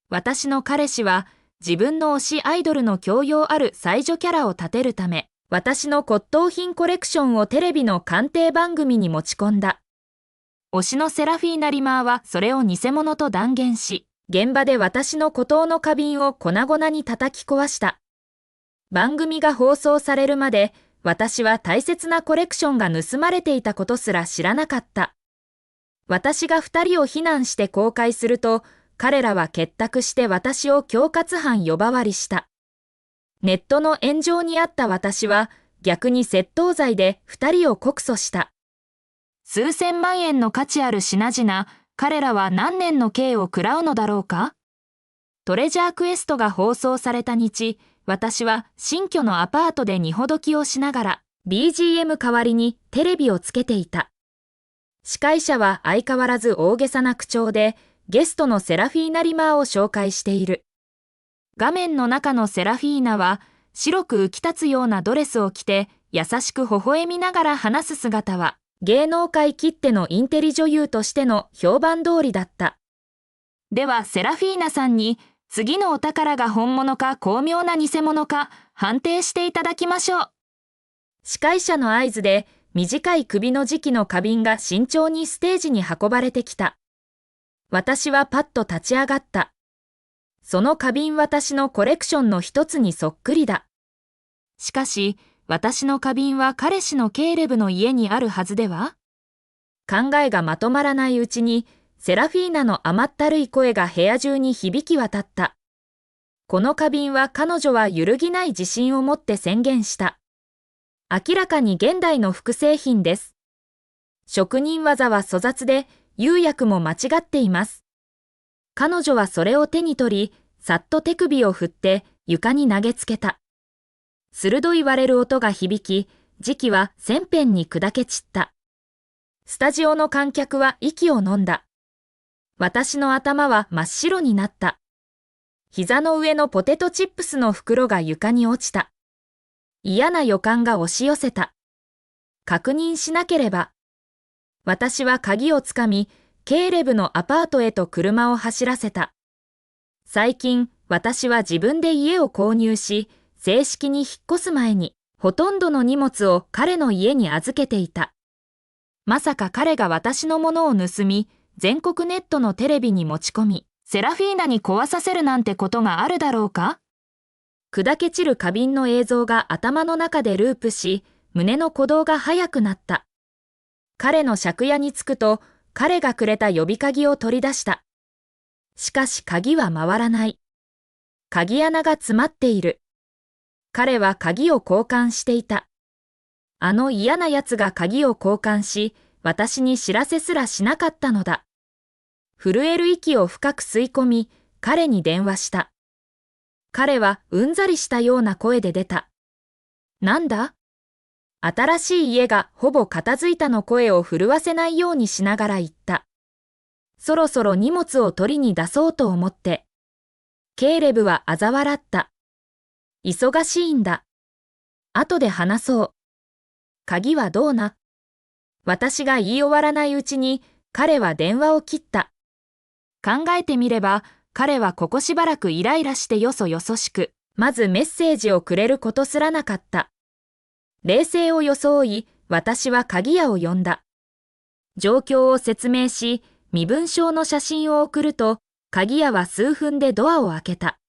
私の彼氏は自分の推しアイドルの教養ある才女キャラを立てるため、私の骨董品コレクションをテレビの鑑定番組に持ち込んだ。推しのセラフィーナ・リマーはそれを偽物と断言し、現場で私の古刀の花瓶を粉々に叩き壊した。番組が放送されるまで、私は大切なコレクションが盗まれていたことすら知らなかった。私が2人を非難して公開すると、彼らは結託して私を恐喝犯呼ばわりした。ネットの炎上にあった私は、逆に窃盗罪で2人を告訴した。数千万円の価値ある品々、彼らは何年の刑を食らうのだろうか？トレジャークエストが放送された後、私は新居のアパートで荷ほどきをしながら BGM 代わりにテレビをつけていた。司会者は相変わらず大げさな口調でゲストのセラフィーナ・リマーを紹介している。画面の中のセラフィーナは白く浮き立つようなドレスを着て優しく微笑みながら話す姿は芸能界きってのインテリ女優としての評判通りだった。ではセラフィーナさんに次のお宝が本物か巧妙な偽物か判定していただきましょう。司会者の合図で短い首の時期の花瓶が慎重にステージに運ばれてきた。私はパッと立ち上がった。その花瓶私のコレクションの一つにそっくりだ。しかし、私の花瓶は彼氏のケーレブの家にあるはずでは？考えがまとまらないうちに、セラフィーナの甘ったるい声が部屋中に響き渡った。この花瓶は彼女は揺るぎない自信を持って宣言した。明らかに現代の複製品です。職人技は粗雑で、釉薬も間違っています。彼女はそれを手に取り、さっと手首を振って床に投げつけた。鋭い割れる音が響き、磁気は千片に砕け散った。スタジオの観客は息を飲んだ。私の頭は真っ白になった。膝の上のポテトチップスの袋が床に落ちた。嫌な予感が押し寄せた。確認しなければ。私は鍵をつかみ、ケーレブのアパートへと車を走らせた。最近、私は自分で家を購入し、正式に引っ越す前に、ほとんどの荷物を彼の家に預けていた。まさか彼が私のものを盗み、全国ネットのテレビに持ち込み、セラフィーナに壊させるなんてことがあるだろうか？砕け散る花瓶の映像が頭の中でループし、胸の鼓動が速くなった。彼の借家に着くと、彼がくれた呼び鍵を取り出した。しかし鍵は回らない。鍵穴が詰まっている。彼は鍵を交換していた。あの嫌な奴が鍵を交換し、私に知らせすらしなかったのだ。震える息を深く吸い込み、彼に電話した。彼はうんざりしたような声で出た。なんだ？新しい家がほぼ片付いたの声を震わせないようにしながら言った。そろそろ荷物を取りに出そうと思って。ケーレブは嘲笑った。忙しいんだ。後で話そう。鍵はどうな？私が言い終わらないうちに彼は電話を切った。考えてみれば彼はここしばらくイライラしてよそよそしく、まずメッセージをくれることすらなかった。冷静を装い、私は鍵屋を呼んだ。状況を説明し、身分証の写真を送ると、鍵屋は数分でドアを開けた。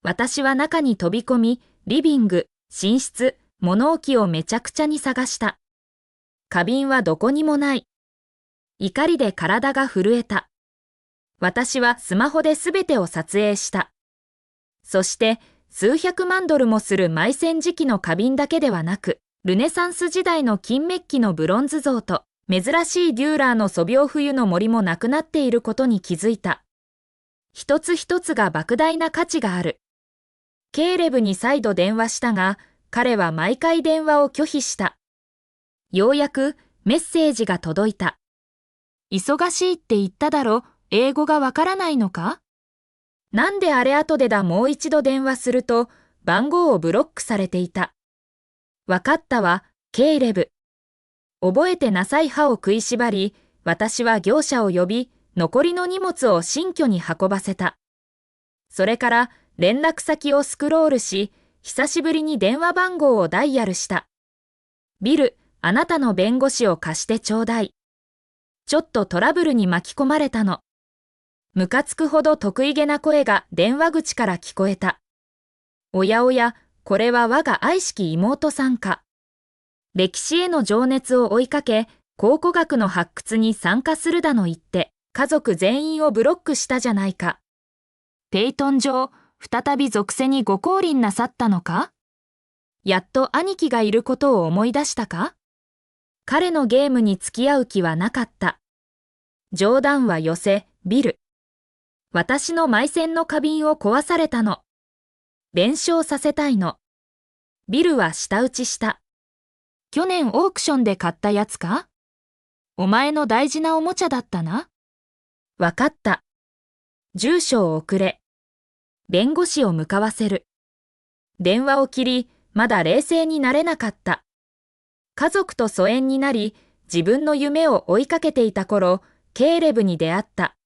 私は中に飛び込み、リビング、寝室、物置をめちゃくちゃに探した。花瓶はどこにもない。怒りで体が震えた。私はスマホで全てを撮影した。そして、数百万ドルもする埋線磁器の花瓶だけではなく、ルネサンス時代の金メッキのブロンズ像と、珍しいデューラーの素描冬の森もなくなっていることに気づいた。一つ一つが莫大な価値がある。ケーレブに再度電話したが、彼は毎回電話を拒否した。ようやくメッセージが届いた。忙しいって言っただろ、英語がわからないのか？なんであれ後でだもう一度電話すると、番号をブロックされていた。わかったわ、ケーレブ。覚えてなさい歯を食いしばり、私は業者を呼び、残りの荷物を新居に運ばせた。それから連絡先をスクロールし、久しぶりに電話番号をダイヤルした。ビル、あなたの弁護士を貸してちょうだい。ちょっとトラブルに巻き込まれたの。ムカつくほど得意げな声が電話口から聞こえた。おやおや、これは我が愛しき妹さんか。歴史への情熱を追いかけ、考古学の発掘に参加するだの言って、家族全員をブロックしたじゃないか。ペイトン上、再び属性にご降臨なさったのか？やっと兄貴がいることを思い出したか？彼のゲームに付き合う気はなかった。冗談はよせ、ビル。私の埋線の花瓶を壊されたの。弁償させたいの。ビルは舌打ちした。去年オークションで買ったやつか？お前の大事なおもちゃだったな。わかった。住所を送れ。弁護士を向かわせる。電話を切り、まだ冷静になれなかった。家族と疎遠になり、自分の夢を追いかけていた頃、ケーレブに出会った。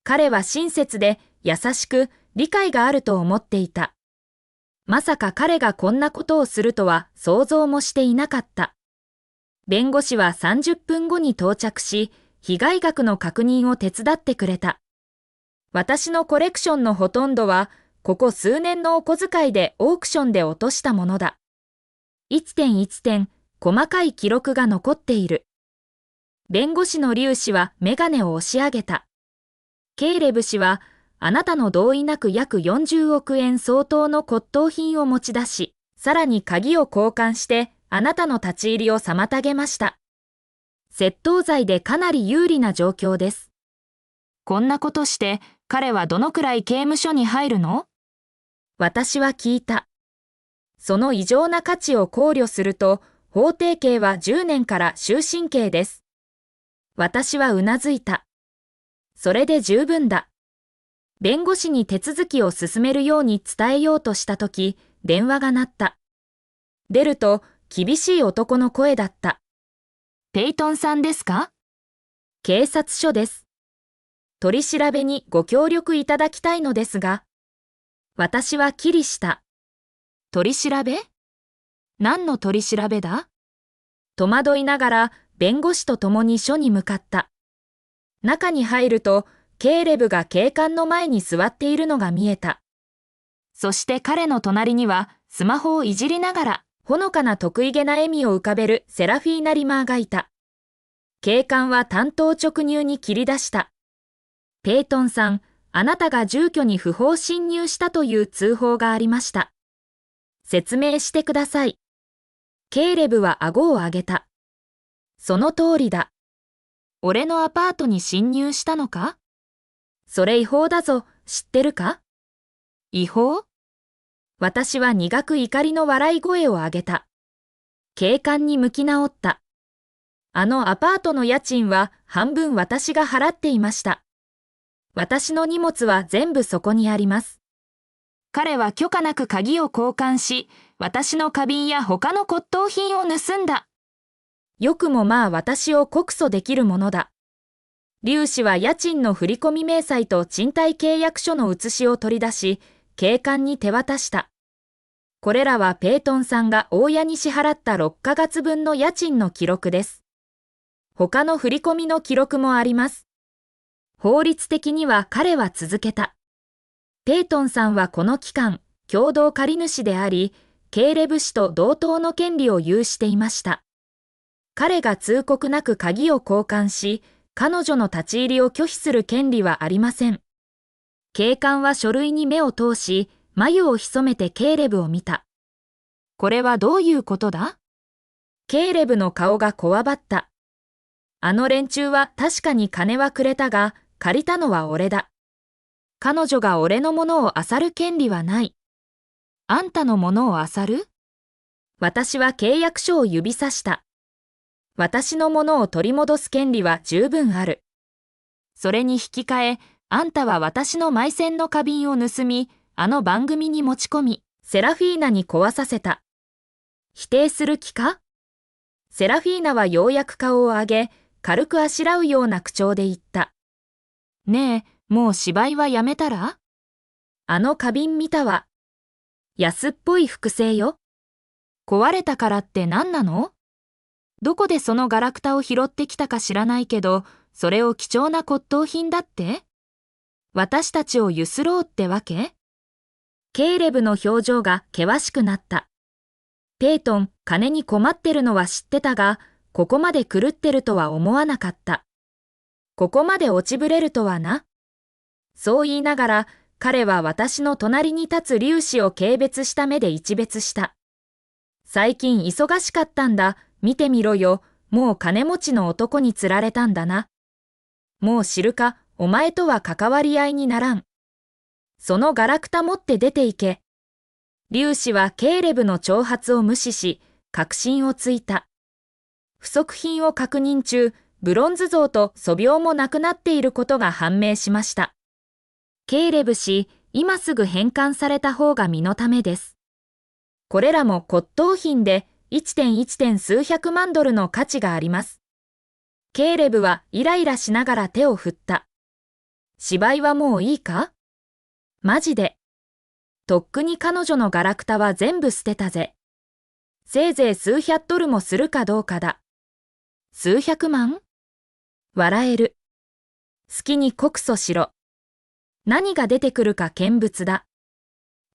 彼は親切で優しく理解があると思っていた。まさか彼がこんなことをするとは想像もしていなかった。弁護士は30分後に到着し、被害額の確認を手伝ってくれた。私のコレクションのほとんどは、ここ数年のお小遣いでオークションで落としたものだ。1点1点、細かい記録が残っている。弁護士の粒子はメガネを押し上げた。ケイレブ氏は、あなたの同意なく約40億円相当の骨董品を持ち出し、さらに鍵を交換して、あなたの立ち入りを妨げました。窃盗罪でかなり有利な状況です。こんなことして、彼はどのくらい刑務所に入るの？私は聞いた。その異常な価値を考慮すると、法定刑は10年から終身刑です。私はうなずいた。それで十分だ。弁護士に手続きを進めるように伝えようとしたとき、電話が鳴った。出ると、厳しい男の声だった。ペイトンさんですか？警察署です。取り調べにご協力いただきたいのですが。私はきりした。取り調べ？何の取り調べだ？戸惑いながら弁護士と共に署に向かった。中に入ると、ケーレブが警官の前に座っているのが見えた。そして彼の隣には、スマホをいじりながら、ほのかな得意げな笑みを浮かべるセラフィーナ・リマーがいた。警官は単刀直入に切り出した。ペイトンさん、あなたが住居に不法侵入したという通報がありました。説明してください。ケーレブは顎を上げた。その通りだ。俺のアパートに侵入したのか？それ違法だぞ、知ってるか？違法？私は苦く怒りの笑い声を上げた。警官に向き直った。あのアパートの家賃は半分私が払っていました。私の荷物は全部そこにあります。彼は許可なく鍵を交換し、私の花瓶や他の骨董品を盗んだ。よくもまあ私を告訴できるものだ。粒子は家賃の振込明細と賃貸契約書の写しを取り出し、警官に手渡した。これらはペイトンさんが大家に支払った6ヶ月分の家賃の記録です。他の振込の記録もあります。法律的には彼は続けた。ペイトンさんはこの期間、共同借主であり、ケーレブ氏と同等の権利を有していました。彼が通告なく鍵を交換し、彼女の立ち入りを拒否する権利はありません。警官は書類に目を通し、眉を潜めてケーレブを見た。これはどういうことだ？ケーレブの顔がこわばった。あの連中は確かに金はくれたが、借りたのは俺だ。彼女が俺のものを漁る権利はない。あんたのものを漁る？私は契約書を指さした。私のものを取り戻す権利は十分ある。それに引き換え、あんたは私の埋線の花瓶を盗み、あの番組に持ち込み、セラフィーナに壊させた。否定する気か？セラフィーナはようやく顔を上げ、軽くあしらうような口調で言った。ねえ、もう芝居はやめたら？あの花瓶見たわ。安っぽい複製よ。壊れたからって何なの？どこでそのガラクタを拾ってきたか知らないけど、それを貴重な骨董品だって？私たちをゆすろうってわけ？ケイレブの表情が険しくなった。ペイトン、金に困ってるのは知ってたが、ここまで狂ってるとは思わなかった。ここまで落ちぶれるとはな。そう言いながら、彼は私の隣に立つ粒子を軽蔑した目で一別した。最近忙しかったんだ、見てみろよ、もう金持ちの男に釣られたんだな。もう知るか、お前とは関わり合いにならん。そのガラクタ持って出て行け。粒子はケイレブの挑発を無視し、確信をついた。不足品を確認中、ブロンズ像と素描もなくなっていることが判明しました。ケイレブ氏、今すぐ返還された方が身のためです。これらも骨董品で 1. 数百万ドルの価値があります。ケイレブはイライラしながら手を振った。芝居はもういいか？マジで。とっくに彼女のガラクタは全部捨てたぜ。せいぜい数百ドルもするかどうかだ。数百万？笑える。好きに告訴しろ。何が出てくるか見物だ。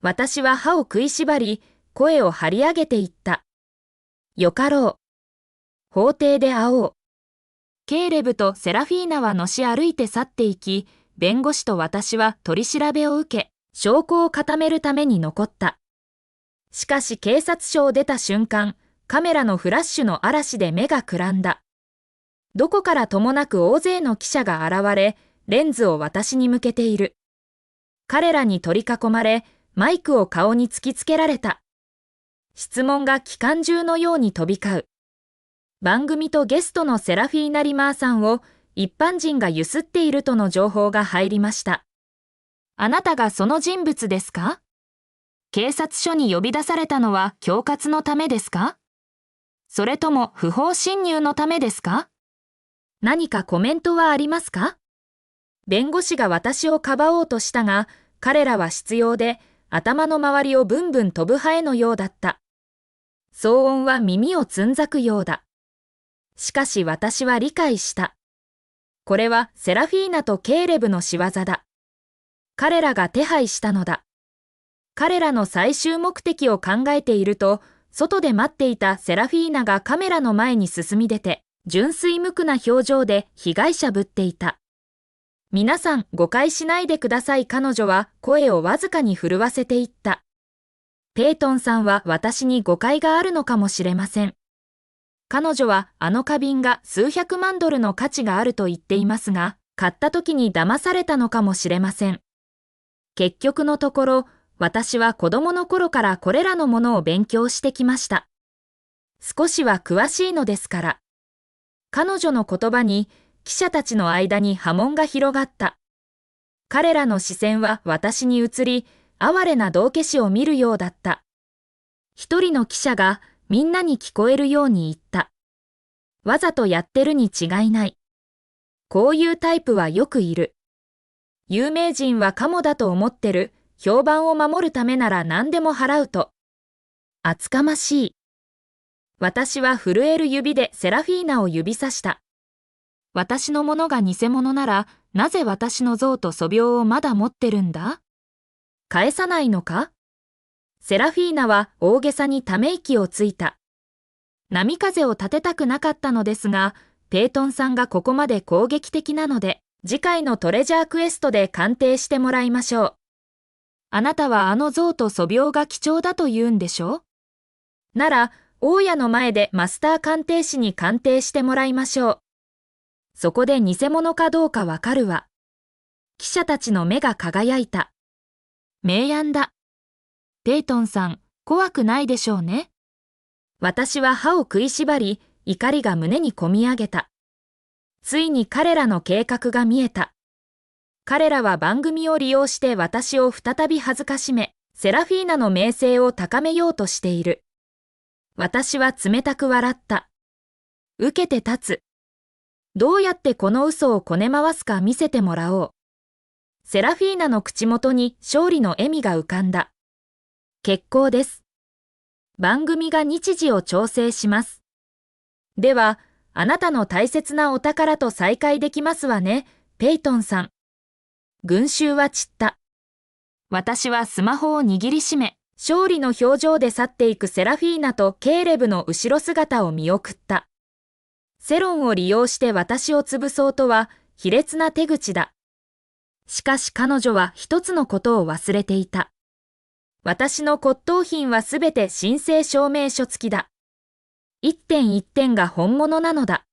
私は歯を食いしばり、声を張り上げていった。よかろう。法廷で会おう。ケイレブとセラフィーナはのし歩いて去っていき、弁護士と私は取り調べを受け、証拠を固めるために残った。しかし警察署を出た瞬間、カメラのフラッシュの嵐で目がくらんだ。どこからともなく大勢の記者が現れ、レンズを私に向けている。彼らに取り囲まれ、マイクを顔に突きつけられた。質問が機関銃のように飛び交う。番組とゲストのセラフィーナ・リマーさんを一般人がゆすっているとの情報が入りました。あなたがその人物ですか？警察署に呼び出されたのは恐喝のためですか？それとも不法侵入のためですか？何かコメントはありますか？弁護士が私をかばおうとしたが、彼らは執拗で頭の周りをブンブン飛ぶハエのようだった。騒音は耳をつんざくようだ。しかし私は理解した。これはセラフィーナとケイレブの仕業だ。彼らが手配したのだ。彼らの最終目的を考えていると、外で待っていたセラフィーナがカメラの前に進み出て、純粋無垢な表情で被害者ぶっていた。皆さん誤解しないでください。彼女は声をわずかに震わせていった。ペイトンさんは私に誤解があるのかもしれません。彼女はあの花瓶が数百万ドルの価値があると言っていますが、買った時に騙されたのかもしれません。結局のところ、私は子供の頃からこれらのものを勉強してきました。少しは詳しいのですから。彼女の言葉に記者たちの間に波紋が広がった。彼らの視線は私に移り、哀れな道化師を見るようだった。一人の記者がみんなに聞こえるように言った。わざとやってるに違いない。こういうタイプはよくいる。有名人はカモだと思ってる。評判を守るためなら何でも払うと。厚かましい。私は震える指でセラフィーナを指さした。私のものが偽物なら、なぜ私の像と素描をまだ持ってるんだ？返さないのか？セラフィーナは大げさにため息をついた。波風を立てたくなかったのですが、ペイトンさんがここまで攻撃的なので、次回のトレジャークエストで鑑定してもらいましょう。あなたはあの像と素描が貴重だと言うんでしょ？なら、大家の前でマスター鑑定士に鑑定してもらいましょう。そこで偽物かどうかわかるわ。記者たちの目が輝いた。名案だ。ペイトンさん、怖くないでしょうね。私は歯を食いしばり、怒りが胸にこみ上げた。ついに彼らの計画が見えた。彼らは番組を利用して私を再び恥ずかしめ、セラフィーナの名声を高めようとしている。私は冷たく笑った。受けて立つ。どうやってこの嘘をこね回すか見せてもらおう。セラフィーナの口元に勝利の笑みが浮かんだ。結構です。番組が日時を調整します。では、あなたの大切なお宝と再会できますわね、ペイトンさん。群衆は散った。私はスマホを握りしめ、勝利の表情で去っていくセラフィーナとケーレブの後ろ姿を見送った。世論を利用して私を潰そうとは卑劣な手口だ。しかし彼女は一つのことを忘れていた。私の骨董品はすべて申請証明書付きだ。一点一点が本物なのだ。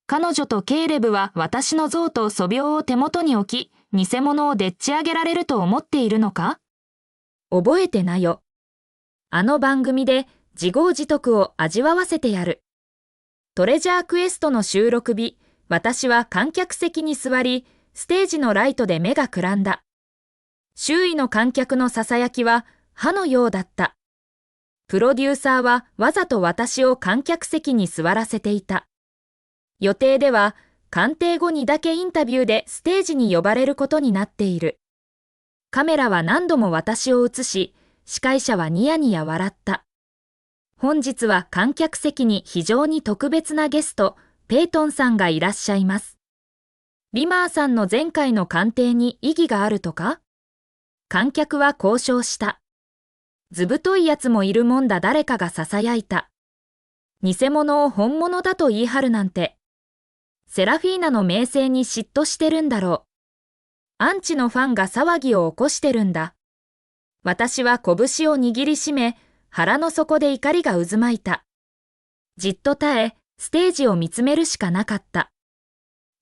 彼女とケーレブは私の像と素描を手元に置き、偽物をでっち上げられると思っているのか？覚えてなよ。あの番組で自業自得を味わわせてやる。トレジャークエストの収録日、私は観客席に座り、ステージのライトで目がくらんだ。周囲の観客のささやきは歯のようだった。プロデューサーはわざと私を観客席に座らせていた。予定では鑑定後にだけインタビューでステージに呼ばれることになっている。カメラは何度も私を映し、司会者はニヤニヤ笑った。本日は観客席に非常に特別なゲスト、ペイトンさんがいらっしゃいます。リマーさんの前回の鑑定に意義があるとか？観客は交渉した。ずぶといやつもいるもんだ誰かが囁いた。偽物を本物だと言い張るなんて。セラフィーナの名声に嫉妬してるんだろう。アンチのファンが騒ぎを起こしてるんだ。私は拳を握りしめ、腹の底で怒りが渦巻いた。じっと耐え、ステージを見つめるしかなかった。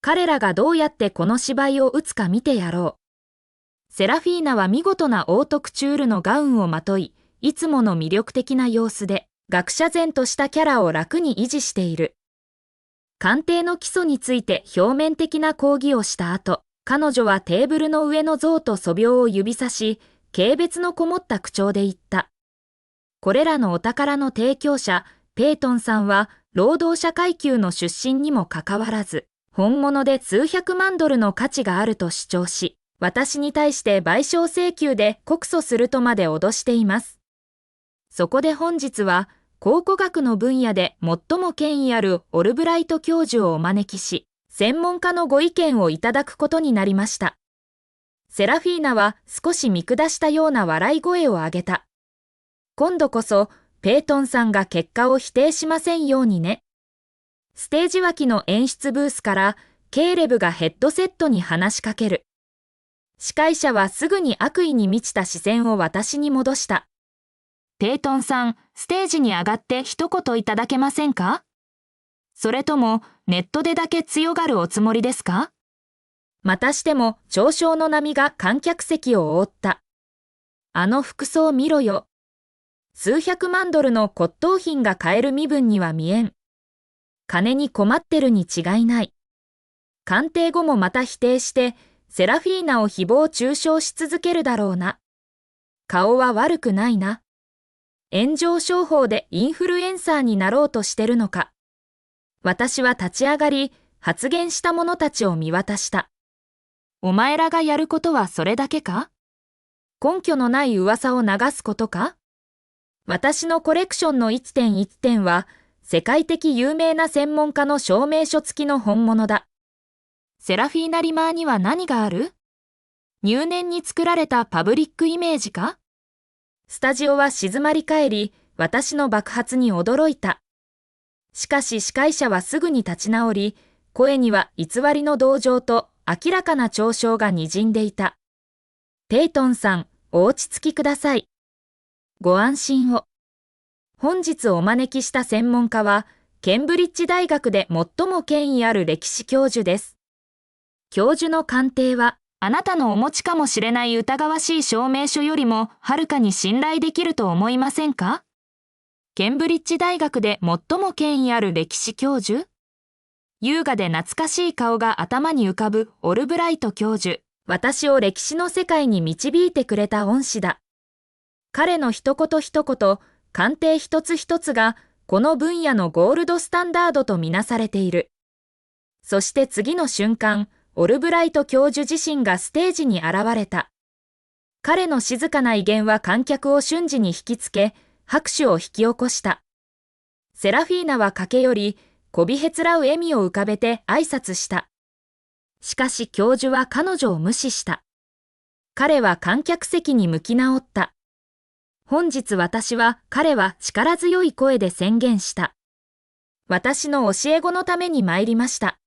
彼らがどうやってこの芝居を打つか見てやろう。セラフィーナは見事なオートクチュールのガウンをまとい、いつもの魅力的な様子で、学者然としたキャラを楽に維持している。鑑定の基礎について表面的な講義をした後、彼女はテーブルの上の像と素描を指さし、軽蔑のこもった口調で言った。これらのお宝の提供者、ペイトンさんは、労働者階級の出身にもかかわらず、本物で数百万ドルの価値があると主張し、私に対して賠償請求で告訴するとまで脅しています。そこで本日は、考古学の分野で最も権威あるオルブライト教授をお招きし、専門家のご意見をいただくことになりました。セラフィーナは少し見下したような笑い声を上げた。今度こそ、ペイトンさんが結果を否定しませんようにね。ステージ脇の演出ブースから、ケーレブがヘッドセットに話しかける。司会者はすぐに悪意に満ちた視線を私に戻した。ペイトンさん、ステージに上がって一言いただけませんか？それとも、ネットでだけ強がるおつもりですか？またしても、嘲笑の波が観客席を覆った。あの服装見ろよ。数百万ドルの骨董品が買える身分には見えん。金に困ってるに違いない。鑑定後もまた否定して、セラフィーナを誹謗中傷し続けるだろうな。顔は悪くないな。炎上商法でインフルエンサーになろうとしてるのか。私は立ち上がり、発言した者たちを見渡した。お前らがやることはそれだけか？根拠のない噂を流すことか？私のコレクションの一点一点は、世界的有名な専門家の証明書付きの本物だ。セラフィーナ・リマーには何がある？入念に作られたパブリックイメージか？スタジオは静まり返り、私の爆発に驚いた。しかし司会者はすぐに立ち直り、声には偽りの同情と明らかな嘲笑が滲んでいた。ペイトンさん、お落ち着きください。ご安心を。本日お招きした専門家は、ケンブリッジ大学で最も権威ある歴史教授です。教授の鑑定は、あなたのお持ちかもしれない疑わしい証明書よりもはるかに信頼できると思いませんか？ケンブリッジ大学で最も権威ある歴史教授？優雅で懐かしい顔が頭に浮かぶオルブライト教授。私を歴史の世界に導いてくれた恩師だ。彼の一言一言、鑑定一つ一つが、この分野のゴールドスタンダードとみなされている。そして次の瞬間、オルブライト教授自身がステージに現れた。彼の静かな威厳は観客を瞬時に引きつけ、拍手を引き起こした。セラフィーナは駆け寄り、こびへつらう笑みを浮かべて挨拶した。しかし教授は彼女を無視した。彼は観客席に向き直った。本日彼は力強い声で宣言した。私の教え子のために参りました。